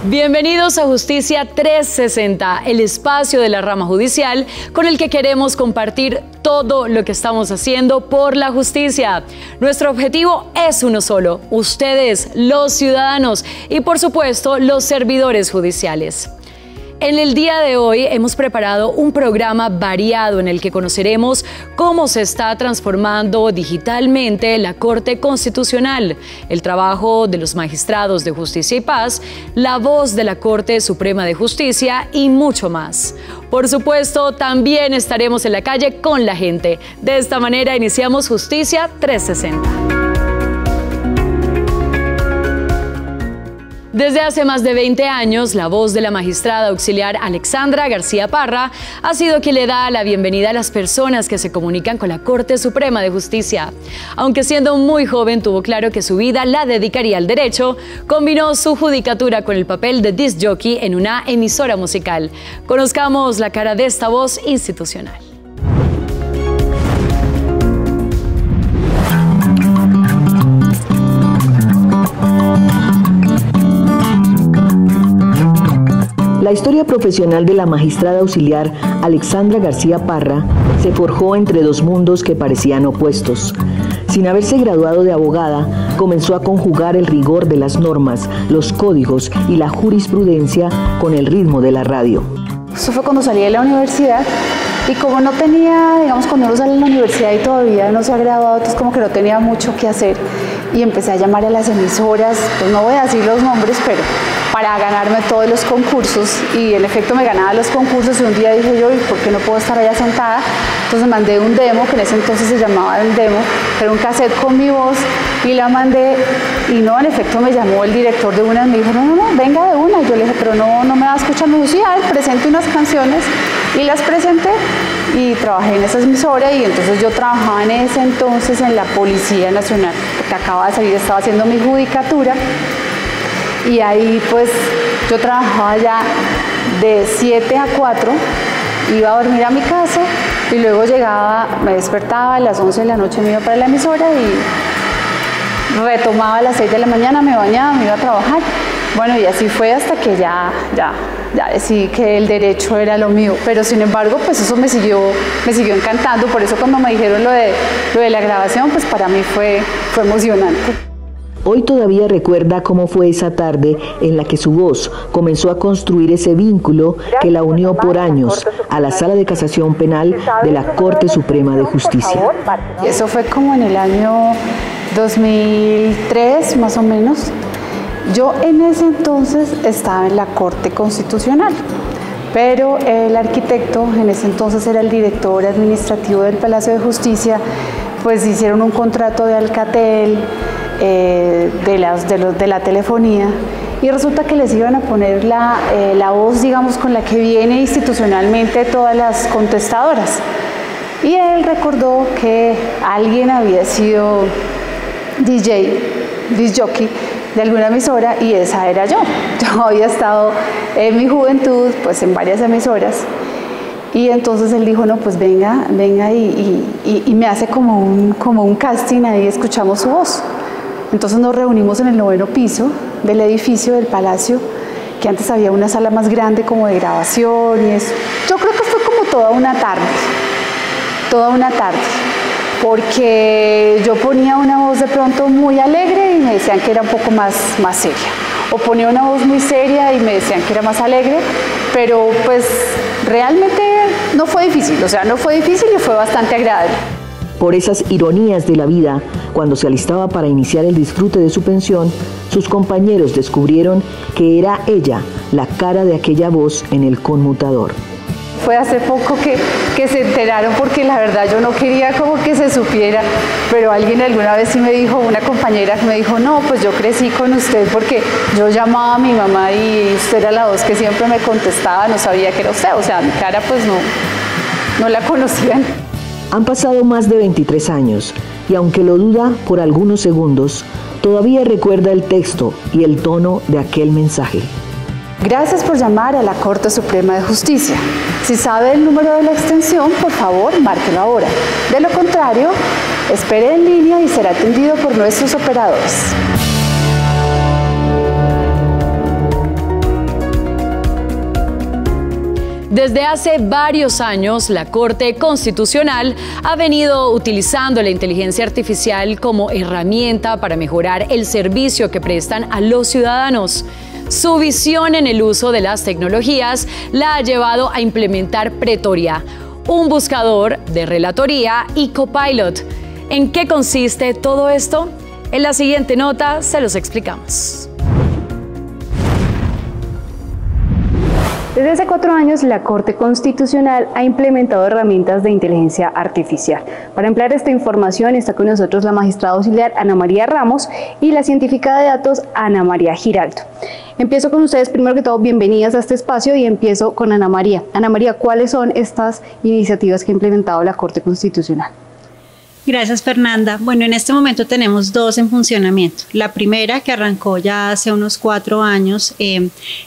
Bienvenidos a Justicia 360, el espacio de la rama judicial con el que queremos compartir todo lo que estamos haciendo por la justicia. Nuestro objetivo es uno solo: ustedes, los ciudadanos y por supuesto los servidores judiciales. En el día de hoy hemos preparado un programa variado en el que conoceremos cómo se está transformando digitalmente la Corte Constitucional, el trabajo de los magistrados de Justicia y Paz, la voz de la Corte Suprema de Justicia y mucho más. Por supuesto, también estaremos en la calle con la gente. De esta manera iniciamos Justicia 360. Desde hace más de 20 años, la voz de la magistrada auxiliar Alexandra García Parra ha sido quien le da la bienvenida a las personas que se comunican con la Corte Suprema de Justicia. Aunque siendo muy joven tuvo claro que su vida la dedicaría al derecho, combinó su judicatura con el papel de disc jockey en una emisora musical. Conozcamos la cara de esta voz institucional. La historia profesional de la magistrada auxiliar Alexandra García Parra se forjó entre dos mundos que parecían opuestos. Sin haberse graduado de abogada, comenzó a conjugar el rigor de las normas, los códigos y la jurisprudencia con el ritmo de la radio. Eso fue cuando salí de la universidad y como no tenía, digamos, cuando uno sale de la universidad y todavía no se ha graduado, entonces como que no tenía mucho que hacer y empecé a llamar a las emisoras, pues no voy a decir los nombres, pero para ganarme todos los concursos, y en efecto me ganaba los concursos y un día dije yo, ¿y por qué no puedo estar allá sentada? Entonces mandé un demo, que en ese entonces se llamaba el demo, era un cassette con mi voz y la mandé y no, en efecto me llamó el director de una y me dijo, no, venga de una. Y yo le dije, pero no me va a escuchar. Me dijo, sí, presente unas canciones y las presenté y trabajé en esa emisora y entonces yo trabajaba en ese entonces en la Policía Nacional, porque acababa de salir, estaba haciendo mi judicatura. Y ahí pues yo trabajaba ya de 7 a 4, iba a dormir a mi casa y luego llegaba, me despertaba a las 11 de la noche, me iba para la emisora y retomaba a las 6 de la mañana, me bañaba, me iba a trabajar. Bueno, y así fue hasta que ya decidí que el derecho era lo mío, pero sin embargo pues eso me siguió encantando. Por eso cuando me dijeron lo de la grabación, pues para mí fue emocionante. Hoy todavía recuerda cómo fue esa tarde en la que su voz comenzó a construir ese vínculo que la unió por años a la Sala de Casación Penal de la Corte Suprema de Justicia. Eso fue como en el año 2003, más o menos. Yo en ese entonces estaba en la Corte Constitucional, pero el arquitecto, en ese entonces era el director administrativo del Palacio de Justicia, pues hicieron un contrato de Alcatel, de la telefonía, y resulta que les iban a poner la voz, digamos, con la que viene institucionalmente todas las contestadoras. Y él recordó que alguien había sido disc jockey de alguna emisora y esa era yo. Yo había estado en mi juventud pues en varias emisoras. Y entonces él dijo, no, pues venga y me hace como un casting, ahí escuchamos su voz. Entonces nos reunimos en el 9º piso del edificio del Palacio, que antes había una sala más grande como de grabación y eso. Yo creo que fue como toda una tarde, porque yo ponía una voz de pronto muy alegre y me decían que era un poco más seria. O ponía una voz muy seria y me decían que era más alegre, pero pues realmente no fue difícil, y fue bastante agradable. Por esas ironías de la vida, cuando se alistaba para iniciar el disfrute de su pensión, sus compañeros descubrieron que era ella la cara de aquella voz en el conmutador. Fue hace poco que se enteraron, porque la verdad yo no quería como que se supiera, pero alguien alguna vez sí me dijo, una compañera que me dijo, no, pues yo crecí con usted porque yo llamaba a mi mamá y usted era la voz que siempre me contestaba, no sabía que era usted, o sea, mi cara pues no la conocían. Han pasado más de 23 años y aunque lo duda por algunos segundos, todavía recuerda el texto y el tono de aquel mensaje. Gracias por llamar a la Corte Suprema de Justicia. Si sabe el número de la extensión, por favor, márquelo ahora. De lo contrario, espere en línea y será atendido por nuestros operadores. Desde hace varios años, la Corte Constitucional ha venido utilizando la inteligencia artificial como herramienta para mejorar el servicio que prestan a los ciudadanos. Su visión en el uso de las tecnologías la ha llevado a implementar Pretoria, un buscador de relatoría y Copilot. ¿En qué consiste todo esto? En la siguiente nota se los explicamos. Desde hace 4 años, la Corte Constitucional ha implementado herramientas de inteligencia artificial. Para ampliar esta información está con nosotros la magistrada auxiliar Ana María Ramos y la científica de datos Ana María Giraldo. Empiezo con ustedes, primero que todo, bienvenidas a este espacio y empiezo con Ana María. Ana María, ¿cuáles son estas iniciativas que ha implementado la Corte Constitucional? Gracias, Fernanda. Bueno, en este momento tenemos 2 en funcionamiento. La primera, que arrancó ya hace unos 4 años,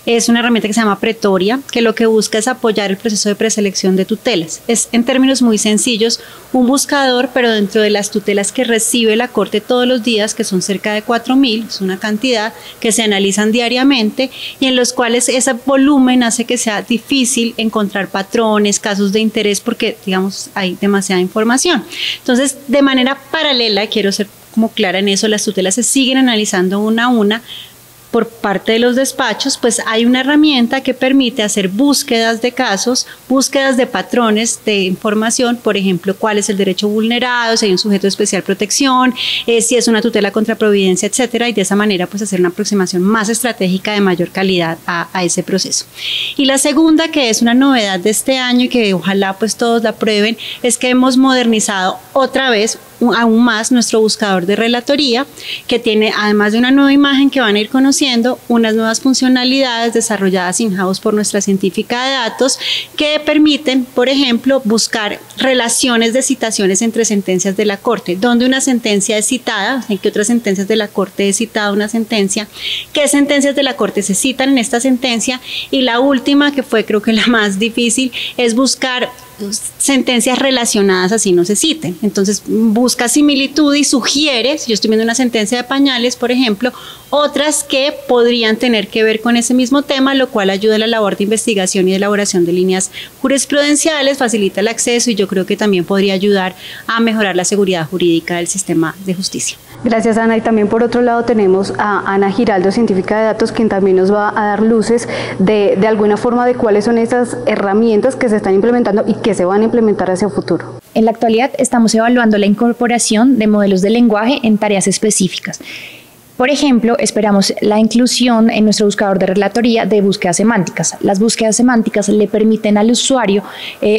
es una herramienta que se llama Pretoria, que lo que busca es apoyar el proceso de preselección de tutelas. Es, en términos muy sencillos, un buscador, pero dentro de las tutelas que recibe la Corte todos los días, que son cerca de 4.000, es una cantidad que se analizan diariamente y en los cuales ese volumen hace que sea difícil encontrar patrones, casos de interés, porque, digamos, hay demasiada información. Entonces, de manera paralela, quiero ser como clara en eso, las tutelas se siguen analizando una a una por parte de los despachos, pues hay una herramienta que permite hacer búsquedas de casos, búsquedas de patrones de información, por ejemplo, cuál es el derecho vulnerado, si hay un sujeto de especial protección, si es una tutela contra providencia, etcétera, y de esa manera pues hacer una aproximación más estratégica de mayor calidad a ese proceso. Y la segunda, que es una novedad de este año y que ojalá pues todos la prueben, es que hemos modernizado otra vez aún más nuestro buscador de relatoría, que tiene, además de una nueva imagen que van a ir conociendo, unas nuevas funcionalidades desarrolladas in-house por nuestra científica de datos que permiten, por ejemplo, buscar relaciones de citaciones entre sentencias de la Corte, donde una sentencia es citada, en qué otras sentencias de la Corte es citada una sentencia, qué sentencias de la Corte se citan en esta sentencia, y la última, que fue creo que la más difícil, es buscar sentencias relacionadas así no se citen. Entonces busca similitud y sugiere, si yo estoy viendo una sentencia de pañales, por ejemplo, otras que podrían tener que ver con ese mismo tema, lo cual ayuda a la labor de investigación y de elaboración de líneas jurisprudenciales, facilita el acceso y yo creo que también podría ayudar a mejorar la seguridad jurídica del sistema de justicia. Gracias, Ana. Y también por otro lado tenemos a Ana Giraldo, científica de datos, quien también nos va a dar luces de alguna forma de cuáles son esas herramientas que se están implementando y que se van a implementar hacia el futuro. En la actualidad estamos evaluando la incorporación de modelos de lenguaje en tareas específicas. Por ejemplo, esperamos la inclusión en nuestro buscador de relatoría de búsquedas semánticas. Las búsquedas semánticas le permiten al usuario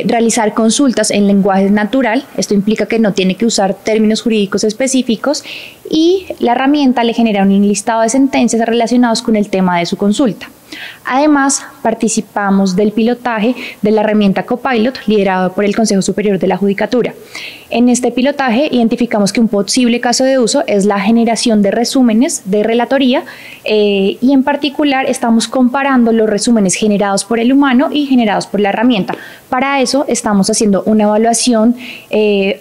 realizar consultas en lenguaje natural. Esto implica que no tiene que usar términos jurídicos específicos y la herramienta le genera un listado de sentencias relacionadas con el tema de su consulta. Además, participamos del pilotaje de la herramienta Copilot liderado por el Consejo Superior de la Judicatura. En este pilotaje identificamos que un posible caso de uso es la generación de resúmenes de relatoría y en particular estamos comparando los resúmenes generados por el humano y generados por la herramienta. Para eso estamos haciendo una evaluación,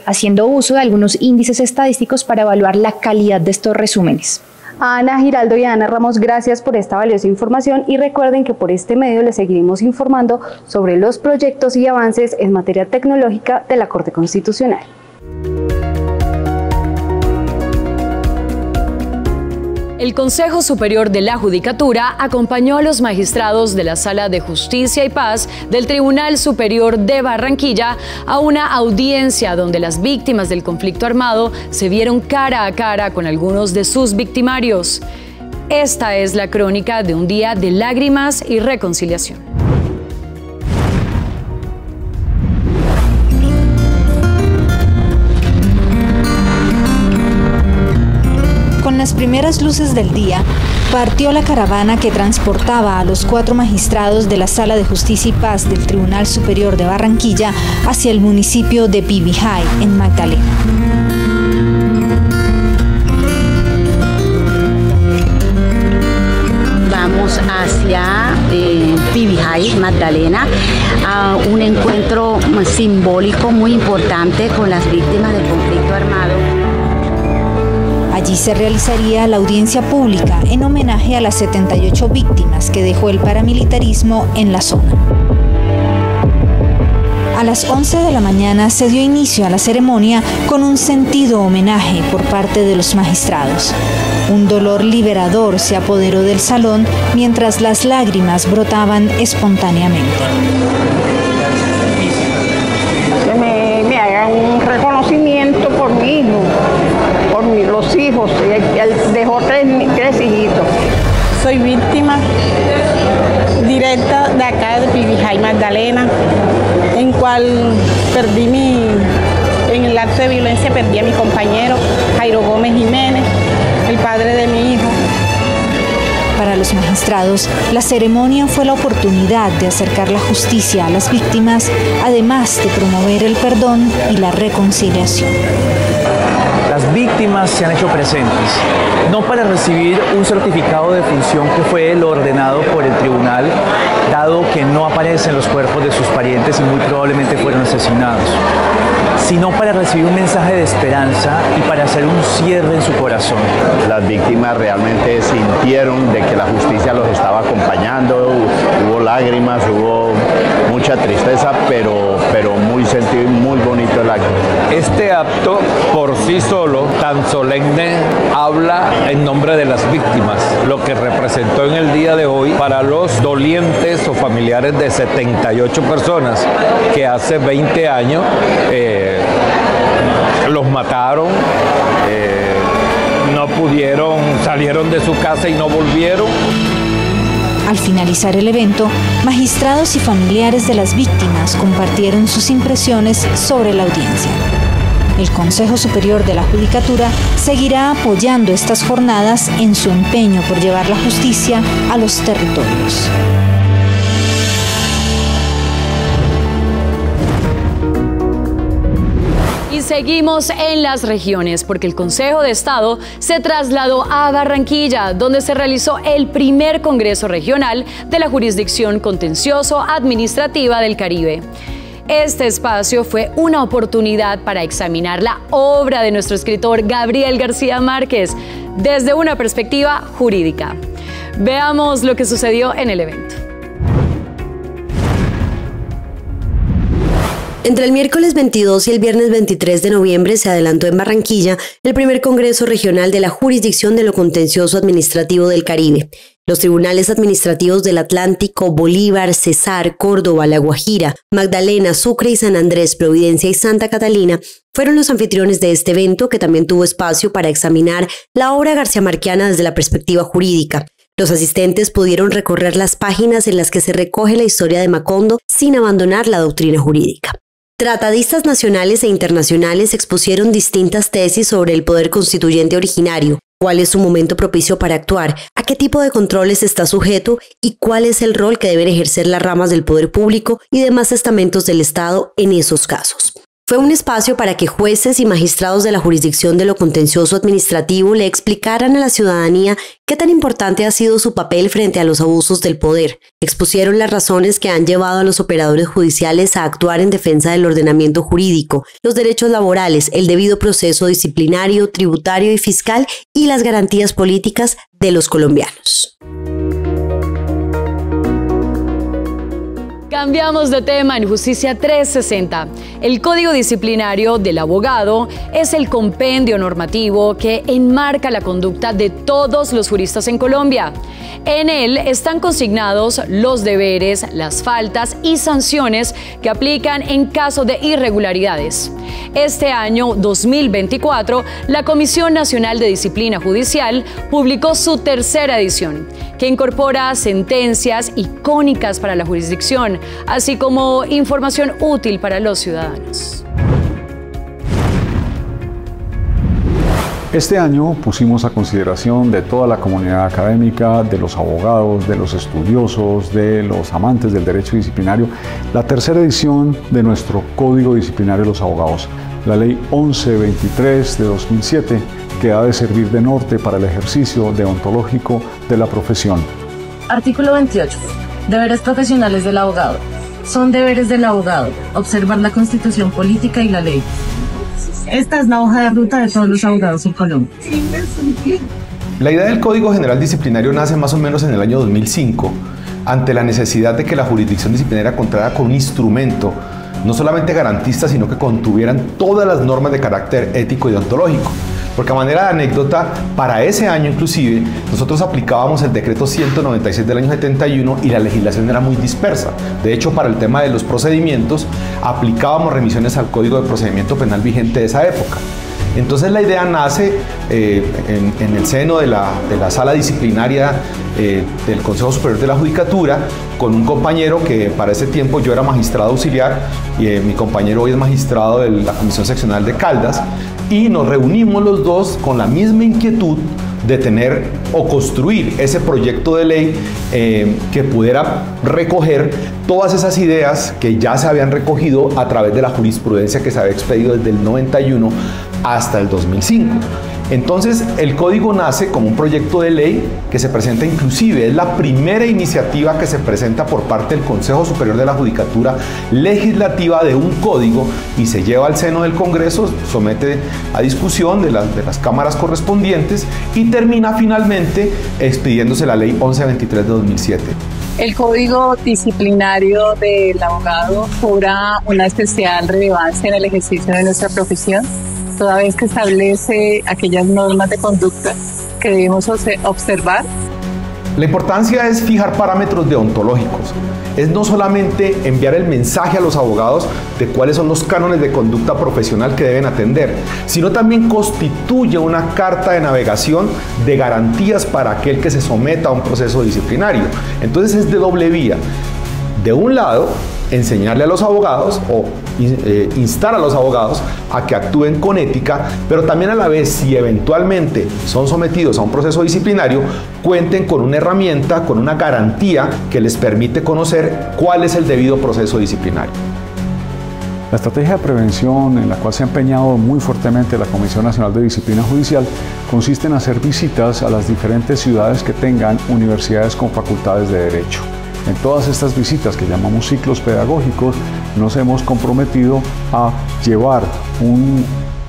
haciendo uso de algunos índices estadísticos para evaluar la calidad de estos resúmenes. A Ana Giraldo y a Ana Ramos, gracias por esta valiosa información y recuerden que por este medio les seguiremos informando sobre los proyectos y avances en materia tecnológica de la Corte Constitucional. El Consejo Superior de la Judicatura acompañó a los magistrados de la Sala de Justicia y Paz del Tribunal Superior de Barranquilla a una audiencia donde las víctimas del conflicto armado se vieron cara a cara con algunos de sus victimarios. Esta es la crónica de un día de lágrimas y reconciliación. Con las primeras luces del día, partió la caravana que transportaba a los 4 magistrados de la Sala de Justicia y Paz del Tribunal Superior de Barranquilla hacia el municipio de Pibijay, en Magdalena. Vamos hacia Pibijay, Magdalena, a un encuentro simbólico muy importante con las víctimas del conflicto armado. Allí se realizaría la audiencia pública en homenaje a las 78 víctimas que dejó el paramilitarismo en la zona. A las 11 de la mañana se dio inicio a la ceremonia con un sentido homenaje por parte de los magistrados. Un dolor liberador se apoderó del salón mientras las lágrimas brotaban espontáneamente. Que me hagan un reconocimiento por mi hijo, por los hijos. Él dejó tres hijitos. Soy víctima directa de acá de Pibijay, Magdalena, en cual en el acto de violencia perdí a mi compañero Jairo Gómez Jiménez, el padre de mi hijo. Para los magistrados, la ceremonia fue la oportunidad de acercar la justicia a las víctimas, además de promover el perdón y la reconciliación. Las víctimas se han hecho presentes, no para recibir un certificado de función que fue lo ordenado por el tribunal, dado que no aparecen los cuerpos de sus parientes y muy probablemente fueron asesinados, sino para recibir un mensaje de esperanza y para hacer un cierre en su corazón. Las víctimas realmente sintieron de que la justicia los estaba acompañando, hubo lágrimas, hubo mucha tristeza, pero muy sentido y muy bonito el acto. Este acto por sí solo, tan solemne, habla en nombre de las víctimas, lo que representó en el día de hoy para los dolientes o familiares de 78 personas que hace 20 años los mataron, no pudieron, salieron de su casa y no volvieron. Al finalizar el evento, magistrados y familiares de las víctimas compartieron sus impresiones sobre la audiencia. El Consejo Superior de la Judicatura seguirá apoyando estas jornadas en su empeño por llevar la justicia a los territorios. Y seguimos en las regiones porque el Consejo de Estado se trasladó a Barranquilla, donde se realizó el primer Congreso Regional de la Jurisdicción Contencioso Administrativa del Caribe. Este espacio fue una oportunidad para examinar la obra de nuestro escritor Gabriel García Márquez desde una perspectiva jurídica. Veamos lo que sucedió en el evento. Entre el miércoles 22 y el viernes 23 de noviembre se adelantó en Barranquilla el primer Congreso Regional de la Jurisdicción de lo Contencioso Administrativo del Caribe. Los tribunales administrativos del Atlántico, Bolívar, Cesar, Córdoba, La Guajira, Magdalena, Sucre y San Andrés, Providencia y Santa Catalina fueron los anfitriones de este evento, que también tuvo espacio para examinar la obra garciamarquiana desde la perspectiva jurídica. Los asistentes pudieron recorrer las páginas en las que se recoge la historia de Macondo sin abandonar la doctrina jurídica. Tratadistas nacionales e internacionales expusieron distintas tesis sobre el poder constituyente originario, cuál es su momento propicio para actuar, a qué tipo de controles está sujeto y cuál es el rol que deben ejercer las ramas del poder público y demás estamentos del Estado en esos casos. Fue un espacio para que jueces y magistrados de la jurisdicción de lo contencioso administrativo le explicaran a la ciudadanía qué tan importante ha sido su papel frente a los abusos del poder. Expusieron las razones que han llevado a los operadores judiciales a actuar en defensa del ordenamiento jurídico, los derechos laborales, el debido proceso disciplinario, tributario y fiscal y las garantías políticas de los colombianos. Cambiamos de tema en Justicia 360. El Código Disciplinario del Abogado es el compendio normativo que enmarca la conducta de todos los juristas en Colombia. En él están consignados los deberes, las faltas y sanciones que aplican en caso de irregularidades. Este año 2024, la Comisión Nacional de Disciplina Judicial publicó su tercera edición, que incorpora sentencias icónicas para la jurisdicción, así como información útil para los ciudadanos. Este año pusimos a consideración de toda la comunidad académica, de los abogados, de los estudiosos, de los amantes del derecho disciplinario, la tercera edición de nuestro Código Disciplinario de los Abogados, la Ley 1123 de 2007, que ha de servir de norte para el ejercicio deontológico de la profesión. Artículo 28. Deberes profesionales del abogado. Son deberes del abogado observar la Constitución política y la ley. Esta es la hoja de ruta de todos los abogados en Colombia. La idea del Código General Disciplinario nace más o menos en el año 2005, ante la necesidad de que la jurisdicción disciplinaria contara con un instrumento no solamente garantistas, sino que contuvieran todas las normas de carácter ético y deontológico. Porque a manera de anécdota, para ese año inclusive, nosotros aplicábamos el decreto 196 del año 71 y la legislación era muy dispersa. De hecho, para el tema de los procedimientos, aplicábamos remisiones al Código de Procedimiento Penal vigente de esa época. Entonces la idea nace en el seno de la sala disciplinaria del Consejo Superior de la Judicatura, con un compañero que para ese tiempo yo era magistrado auxiliar y mi compañero hoy es magistrado de la Comisión Seccional de Caldas, y nos reunimos los dos con la misma inquietud de tener o construir ese proyecto de ley que pudiera recoger todas esas ideas que ya se habían recogido a través de la jurisprudencia que se había expedido desde el 91 hasta el 2005. Entonces el código nace como un proyecto de ley que se presenta, inclusive es la primera iniciativa que se presenta por parte del Consejo Superior de la Judicatura legislativa de un código y se lleva al seno del Congreso, somete a discusión de las cámaras correspondientes y termina finalmente expidiéndose la ley 1123 de 2007. El Código Disciplinario del Abogado cobra una especial relevancia en el ejercicio de nuestra profesión, toda vez que establece aquellas normas de conducta que debemos observar. La importancia es fijar parámetros deontológicos. Es no solamente enviar el mensaje a los abogados de cuáles son los cánones de conducta profesional que deben atender, sino también constituye una carta de navegación de garantías para aquel que se someta a un proceso disciplinario. Entonces es de doble vía. De un lado, enseñarle a los abogados o instar a los abogados a que actúen con ética, pero también a la vez, si eventualmente son sometidos a un proceso disciplinario, cuenten con una herramienta, con una garantía que les permite conocer cuál es el debido proceso disciplinario. La estrategia de prevención en la cual se ha empeñado muy fuertemente la Comisión Nacional de Disciplina Judicial consiste en hacer visitas a las diferentes ciudades que tengan universidades con facultades de Derecho. En todas estas visitas que llamamos ciclos pedagógicos, nos hemos comprometido a llevar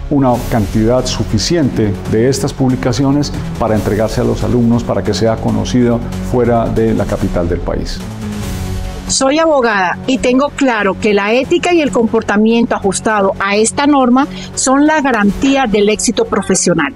una cantidad suficiente de estas publicaciones para entregarse a los alumnos para que sea conocido fuera de la capital del país. Soy abogada y tengo claro que la ética y el comportamiento ajustado a esta norma son la garantía del éxito profesional.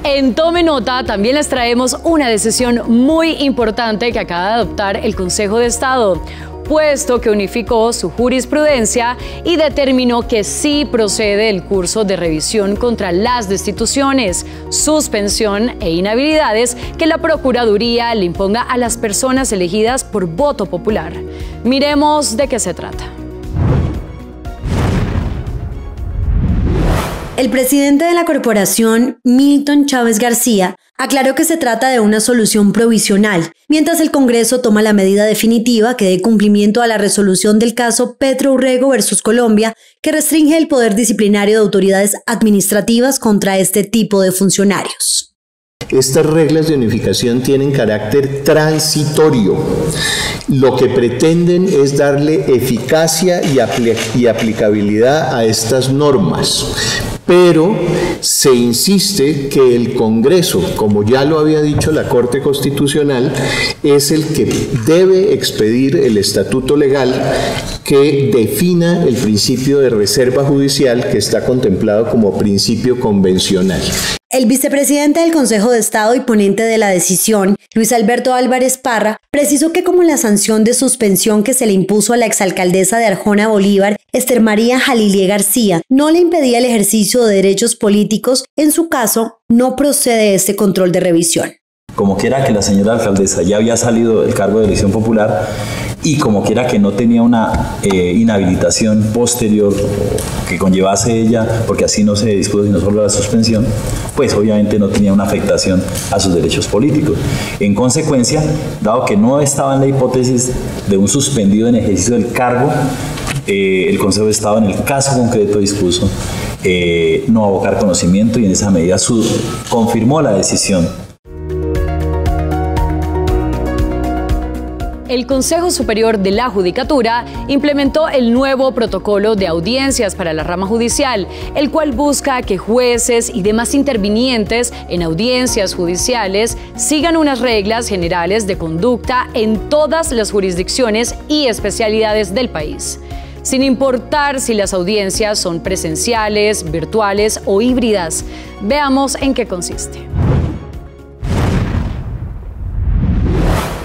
En Tome Nota también les traemos una decisión muy importante que acaba de adoptar el Consejo de Estado, puesto que unificó su jurisprudencia y determinó que sí procede el curso de revisión contra las destituciones, suspensión e inhabilidades que la Procuraduría le imponga a las personas elegidas por voto popular. Miremos de qué se trata. El presidente de la corporación, Milton Chávez García, aclaró que se trata de una solución provisional, mientras el Congreso toma la medida definitiva que dé cumplimiento a la resolución del caso Petro Urrego versus Colombia, que restringe el poder disciplinario de autoridades administrativas contra este tipo de funcionarios. Estas reglas de unificación tienen carácter transitorio. Lo que pretenden es darle eficacia y aplicabilidad a estas normas. Pero se insiste que el Congreso, como ya lo había dicho la Corte Constitucional, es el que debe expedir el estatuto legal que defina el principio de reserva judicial que está contemplado como principio convencional. El vicepresidente del Consejo de Estado y ponente de la decisión, Luis Alberto Álvarez Parra, precisó que como la sanción de suspensión que se le impuso a la exalcaldesa de Arjona Bolívar, Esther María Jalilie García, no le impedía el ejercicio de derechos políticos, en su caso no procede este control de revisión. Como quiera que la señora alcaldesa ya había salido del cargo de elección popular y como quiera que no tenía una inhabilitación posterior que conllevase ella, porque así no se dispuso sino solo la suspensión, pues obviamente no tenía una afectación a sus derechos políticos. En consecuencia, dado que no estaba en la hipótesis de un suspendido en ejercicio del cargo, el Consejo de Estado en el caso concreto dispuso no abocar conocimiento y en esa medida confirmó la decisión. El Consejo Superior de la Judicatura implementó el nuevo protocolo de audiencias para la rama judicial, el cual busca que jueces y demás intervinientes en audiencias judiciales sigan unas reglas generales de conducta en todas las jurisdicciones y especialidades del país, sin importar si las audiencias son presenciales, virtuales o híbridas. Veamos en qué consiste.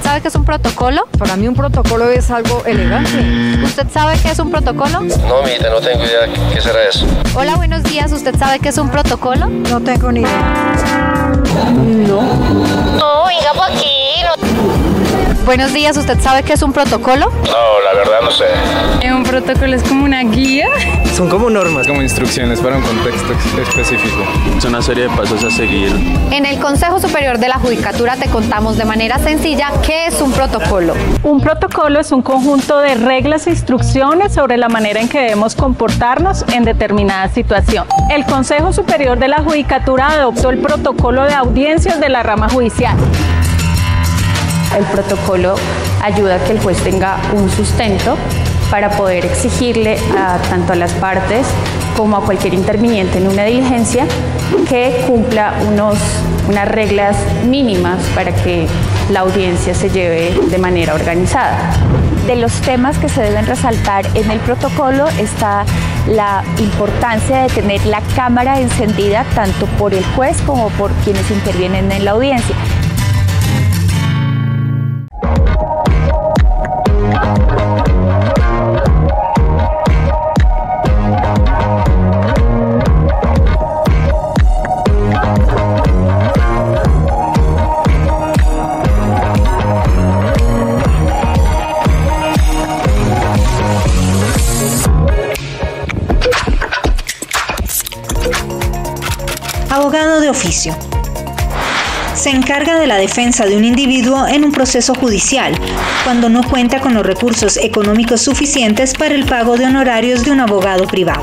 ¿Sabe qué es un protocolo? Para mí un protocolo es algo elegante. ¿Usted sabe qué es un protocolo? No, mijita, no tengo idea qué será eso. Hola, buenos días. ¿Usted sabe qué es un protocolo? No tengo ni idea. No, venga por aquí. Buenos días. ¿Usted sabe qué es un protocolo? No, la verdad no sé. Un protocolo es como una guía. Son como normas, como instrucciones para un contexto específico. Es una serie de pasos a seguir. En el Consejo Superior de la Judicatura te contamos de manera sencilla qué es un protocolo. Un protocolo es un conjunto de reglas e instrucciones sobre la manera en que debemos comportarnos en determinada situación. El Consejo Superior de la Judicatura adoptó el protocolo de audiencias de la rama judicial. El protocolo ayuda a que el juez tenga un sustento para poder exigirle tanto a las partes como a cualquier interviniente en una diligencia que cumpla unas reglas mínimas para que la audiencia se lleve de manera organizada. De los temas que se deben resaltar en el protocolo está la importancia de tener la cámara encendida tanto por el juez como por quienes intervienen en la audiencia. Abogado de oficio. Se encarga de la defensa de un individuo en un proceso judicial cuando no cuenta con los recursos económicos suficientes para el pago de honorarios de un abogado privado.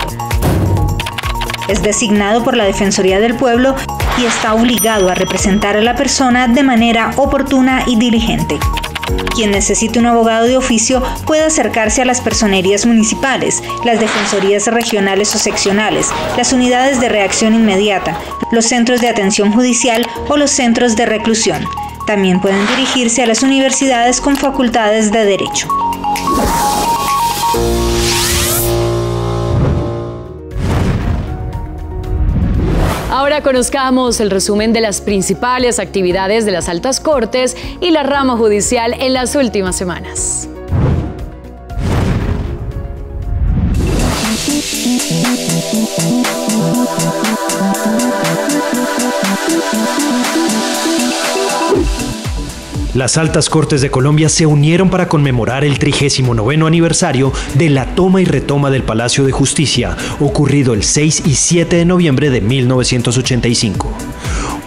Es designado por la Defensoría del Pueblo y está obligado a representar a la persona de manera oportuna y diligente. Quien necesite un abogado de oficio puede acercarse a las personerías municipales, las defensorías regionales o seccionales, las unidades de reacción inmediata, los centros de atención judicial o los centros de reclusión. También pueden dirigirse a las universidades con facultades de Derecho. Ahora conozcamos el resumen de las principales actividades de las altas cortes y la rama judicial en las últimas semanas. Las altas cortes de Colombia se unieron para conmemorar el 39º aniversario de la toma y retoma del Palacio de Justicia, ocurrido el 6 y 7 de noviembre de 1985.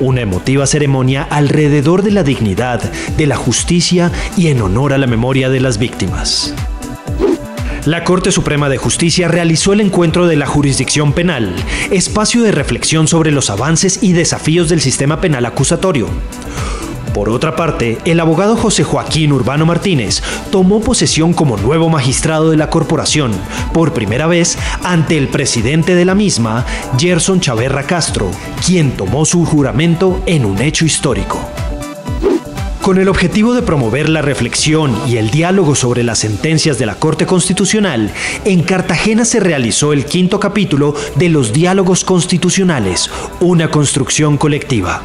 Una emotiva ceremonia alrededor de la dignidad, de la justicia y en honor a la memoria de las víctimas. La Corte Suprema de Justicia realizó el encuentro de la jurisdicción penal, espacio de reflexión sobre los avances y desafíos del sistema penal acusatorio. Por otra parte, el abogado José Joaquín Urbano Martínez tomó posesión como nuevo magistrado de la corporación, por primera vez ante el presidente de la misma, Gerson Chaverra Castro, quien tomó su juramento en un hecho histórico. Con el objetivo de promover la reflexión y el diálogo sobre las sentencias de la Corte Constitucional, en Cartagena se realizó el 5º capítulo de los Diálogos Constitucionales, una construcción colectiva.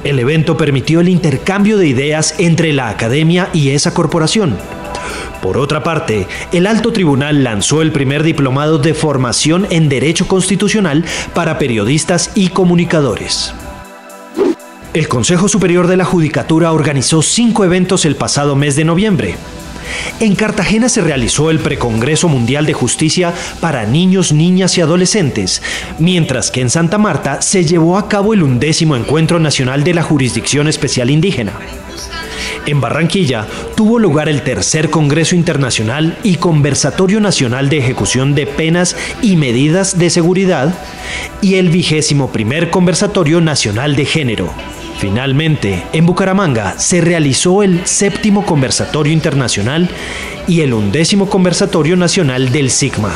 El evento permitió el intercambio de ideas entre la academia y esa corporación. Por otra parte, el Alto Tribunal lanzó el primer diplomado de formación en Derecho Constitucional para periodistas y comunicadores. El Consejo Superior de la Judicatura organizó 5 eventos el pasado mes de noviembre. En Cartagena se realizó el Precongreso Mundial de Justicia para niños, niñas y adolescentes, mientras que en Santa Marta se llevó a cabo el 11º Encuentro Nacional de la Jurisdicción Especial Indígena. En Barranquilla tuvo lugar el tercer Congreso Internacional y Conversatorio Nacional de Ejecución de Penas y Medidas de Seguridad y el 21º Conversatorio Nacional de Género. Finalmente, en Bucaramanga se realizó el 7º Conversatorio Internacional y el 11º Conversatorio Nacional del Sigma.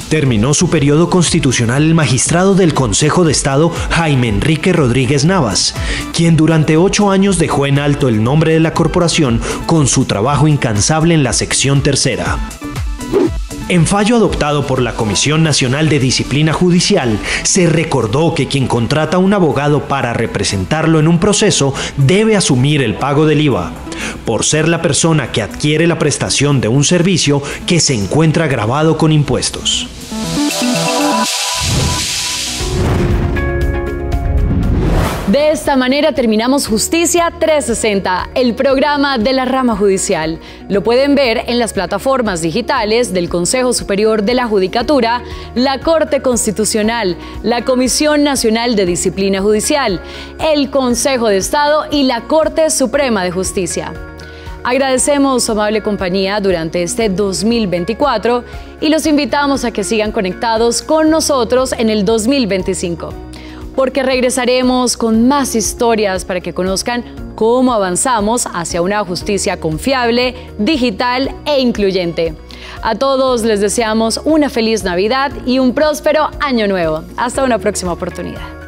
Terminó su periodo constitucional el magistrado del Consejo de Estado Jaime Enrique Rodríguez Navas, quien durante 8 años dejó en alto el nombre de la corporación con su trabajo incansable en la sección tercera. En fallo adoptado por la Comisión Nacional de Disciplina Judicial, se recordó que quien contrata a un abogado para representarlo en un proceso debe asumir el pago del IVA, por ser la persona que adquiere la prestación de un servicio que se encuentra gravado con impuestos. De esta manera terminamos Justicia 360, el programa de la rama judicial. Lo pueden ver en las plataformas digitales del Consejo Superior de la Judicatura, la Corte Constitucional, la Comisión Nacional de Disciplina Judicial, el Consejo de Estado y la Corte Suprema de Justicia. Agradecemos su amable compañía durante este 2024 y los invitamos a que sigan conectados con nosotros en el 2025. Porque regresaremos con más historias para que conozcan cómo avanzamos hacia una justicia confiable, digital e incluyente. A todos les deseamos una feliz Navidad y un próspero Año Nuevo. Hasta una próxima oportunidad.